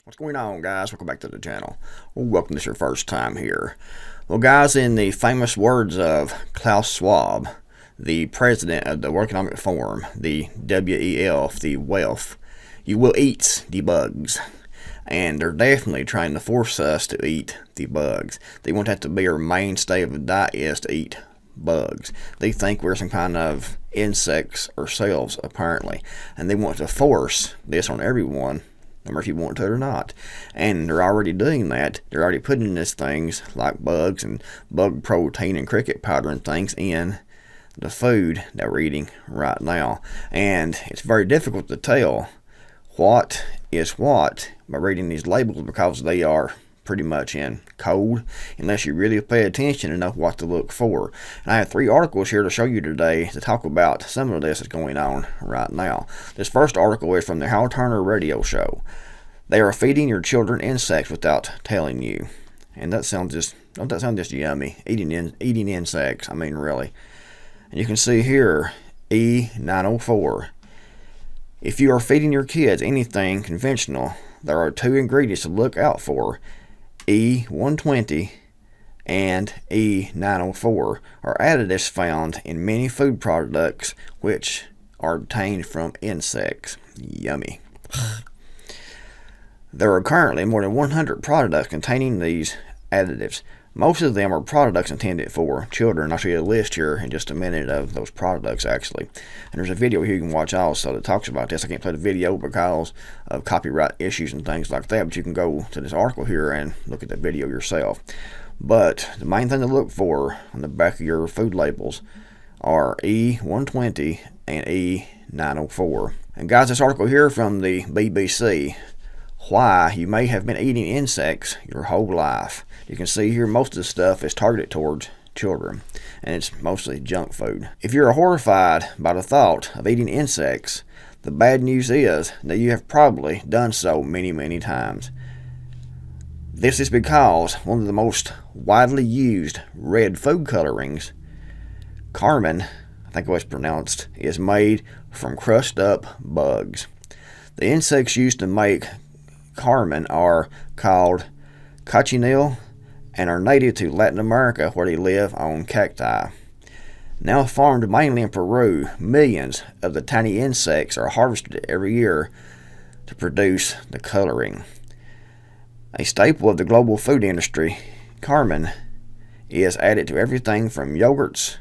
What's going on, guys? Welcome back to the channel. Welcome if this is your first time here. Well, guys, in the famous words of Klaus Schwab, the president of the World Economic Forum, the WEF, the WEF, you will eat the bugs. And they're definitely trying to force us to eat the bugs. They want that to be our mainstay of the diet, is to eat bugs. They think we're some kind of insects ourselves, apparently. And they want to force this on everyone, no matter if you want to or not. And they're already doing that. They're already putting these things like bugs and bug protein and cricket powder and things in the food that we're eating right now. And it's very difficult to tell what is what by reading these labels, because they are pretty much in code unless you really pay attention and know what to look for. And I have 3 articles here to show you today to talk about some of this that's going on right now. This first article is from the Howard Turner radio show. They are feeding your children insects without telling you. And that sounds just, don't that sound just yummy? Eating insects, I mean, really. And you can see here E904. If you are feeding your kids anything conventional, there are 2 ingredients to look out for. E120 and E904 are additives found in many food products which are obtained from insects. Yummy. There are currently more than 100 products containing these additives. Most of them are products intended for children. I'll show you a list here in just a minute of those products, actually. And there's a video here you can watch also that talks about this. I can't play the video because of copyright issues and things like that, but you can go to this article here and look at the video yourself. But the main thing to look for on the back of your food labels are E120 and E904. And guys, this article here from the BBC, why you may have been eating insects your whole life. You can see here most of the stuff is targeted towards children, and it's mostly junk food. If you're horrified by the thought of eating insects, the bad news is that you have probably done so many times. This is because one of the most widely used red food colorings, carmine, I think it was pronounced, is made from crushed up bugs. The insects used to make carmine are called cochineal and are native to Latin America, where they live on cacti. Now farmed mainly in Peru, millions of the tiny insects are harvested every year to produce the coloring. A staple of the global food industry, carmine is added to everything from yogurts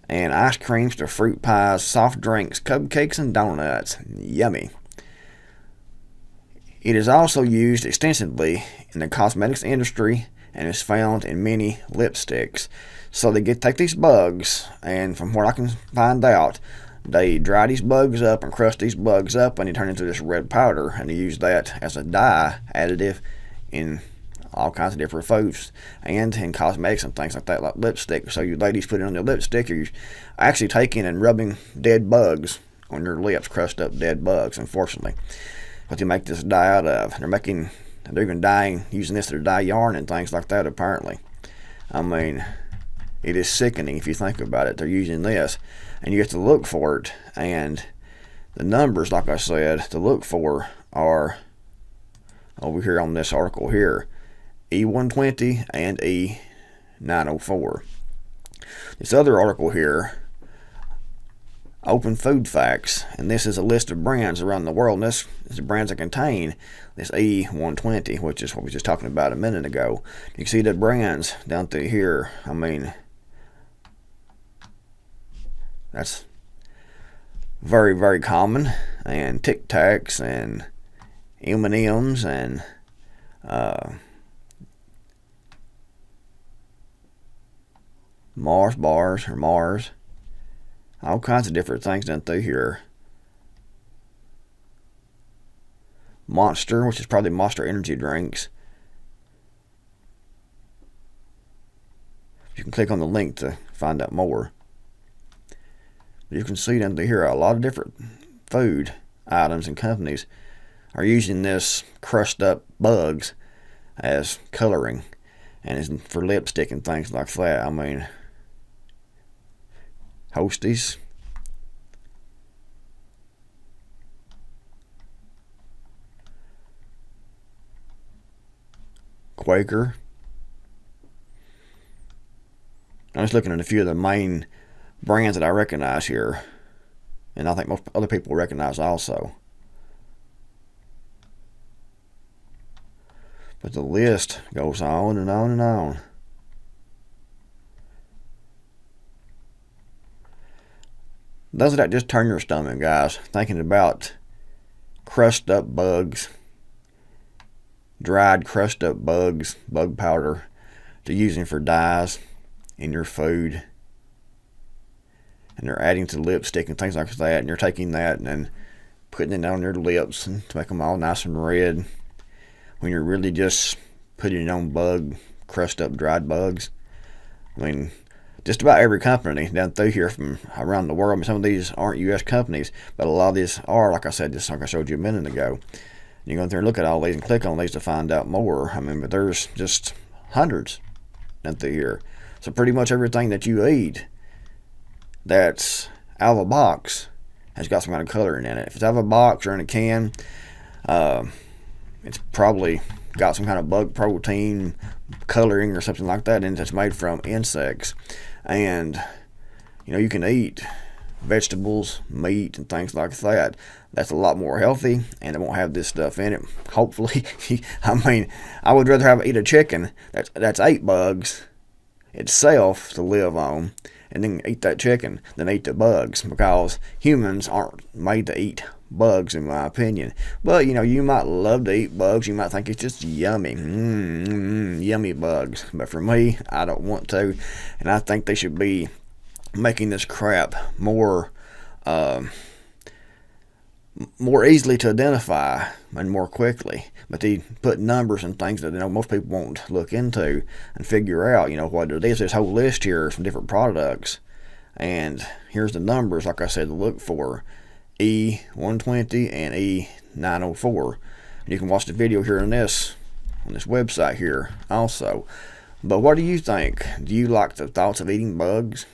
and ice creams to fruit pies, soft drinks, cupcakes, and donuts. Yummy. It is also used extensively in the cosmetics industry and is found in many lipsticks. So they take these bugs, and from what I can find out, they dry these bugs up and crush these bugs up, and they turn into this red powder, and they use that as a dye additive in all kinds of different foods and in cosmetics and things like that, like lipstick. So you ladies put it on your lipstick, you're actually taking and rubbing dead bugs on your lips, crushed up dead bugs, unfortunately. What they make this dye out of. They're even dyeing, using this to dye yarn and things like that, apparently. I mean, it is sickening if you think about it. They're using this, and you have to look for it, and the numbers, like I said, to look for are over here on this article here, E120 and E904. This other article here, Open Food Facts, and this is a list of brands around the world, and this is the brands that contain this E120, which is what we were just talking about a minute ago. You can see the brands down through here. I mean, that's very common, and Tic Tacs and M&M's and Mars bars or Mars. All kinds of different things down through here. Monster, which is probably Monster energy drinks. You can click on the link to find out more. You can see down through here a lot of different food items and companies are using this crushed up bugs as coloring and is for lipstick and things like that. I mean, Hosties, Quaker. I'm just looking at a few of the main brands that I recognize here, and I think most other people recognize also. But the list goes on and on and on. Doesn't that just turn your stomach, guys? Thinking about crushed up bugs, dried crushed up bugs, bug powder, to using for dyes in your food. And they're adding to lipstick and things like that. And you're taking that and then putting it on your lips and to make them all nice and red, when you're really just putting it on bug, crushed up dried bugs. I mean, just about every company down through here from around the world. I mean, some of these aren't U.S. companies, but a lot of these are, like I said, just like I showed you a minute ago. You go in there and look at all these and click on these to find out more. I mean, but there's just hundreds down through here. So pretty much everything that you eat that's out of a box has got some kind of coloring in it. If it's out of a box or in a can, it's probably got some kind of bug protein coloring or something like that, and it's made from insects. And you know, you can eat vegetables, meat, and things like that. That's a lot more healthy, and it won't have this stuff in it, hopefully. I mean, I would rather eat a chicken that's 8 bugs itself to live on, and then eat that chicken than eat the bugs, because humans aren't made to eat bugs, in my opinion. But you know, you might love to eat bugs. You might think it's just yummy, yummy bugs. But for me, I don't want to, and I think they should be making this crap more easily to identify and more quickly. But they put numbers and things that, you know, most people won't look into and figure out, you know, what it is. This whole list here from different products, and here's the numbers, like I said, to look for: E120 and E904. You can watch the video here on this website here also. But what do you think? Do you like the thoughts of eating bugs?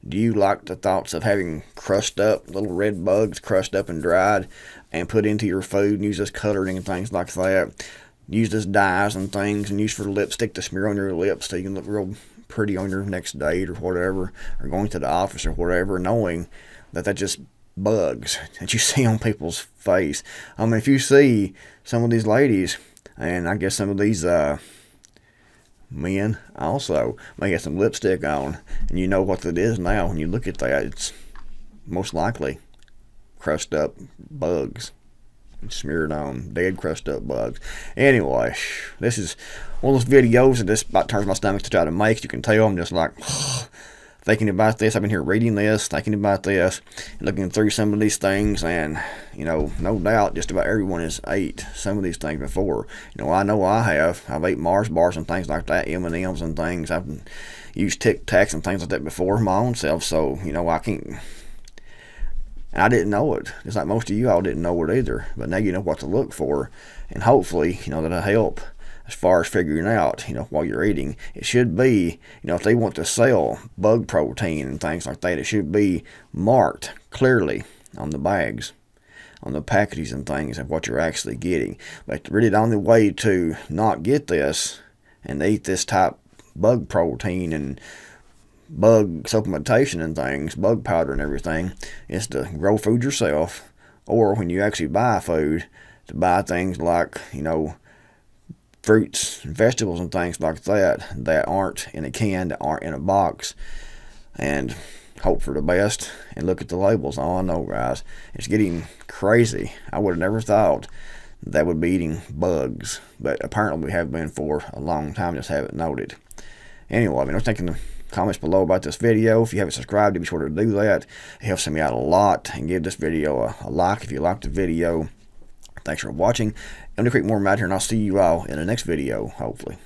Do you like the thoughts of having crushed up little red bugs, crushed up and dried, and put into your food and use as coloring and things like that? Used as dyes and things, and used for lipstick to smear on your lips so you can look real pretty on your next date or whatever, or going to the office or whatever, knowing that that's just bugs that you see on people's face. I mean, if you see some of these ladies, and I guess some of these men also may have some lipstick on, and you know what it is now. When you look at that, it's most likely crushed up bugs smeared on, dead crushed up bugs. Anyway, this is one of those videos that just about turns my stomach to try to make. You can tell I'm just like thinking about this. I've been here reading this, thinking about this, and looking through some of these things, and you know, no doubt just about everyone has ate some of these things before. You know I have. I've ate Mars bars and things like that, M&Ms and things. I've used Tic Tacs and things like that before my own self, so you know, I didn't know it, just like most of you all didn't know it either. But now you know what to look for, and hopefully, you know, that'll help as far as figuring out, you know, while you're eating. It should be, you know, if they want to sell bug protein and things like that, it should be marked clearly on the bags, on the packages and things, of what you're actually getting. But really the only way to not get this and eat this type bug protein and bug supplementation and things, bug powder and everything, is to grow food yourself, or when you actually buy food, to buy things like, you know, fruits and vegetables and things like that, that aren't in a can, that aren't in a box, and hope for the best and look at the labels. Oh, I know, guys, it's getting crazy. I would have never thought that would be eating bugs, but apparently we have been for a long time, just haven't noted. Anyway, I mean, I was thinking comments below about this video. If you haven't subscribed, be sure to do that. It helps me out a lot. And give this video a like if you liked the video. Thanks for watching. I'm the Creekmore out here, and I'll see you all in the next video, hopefully.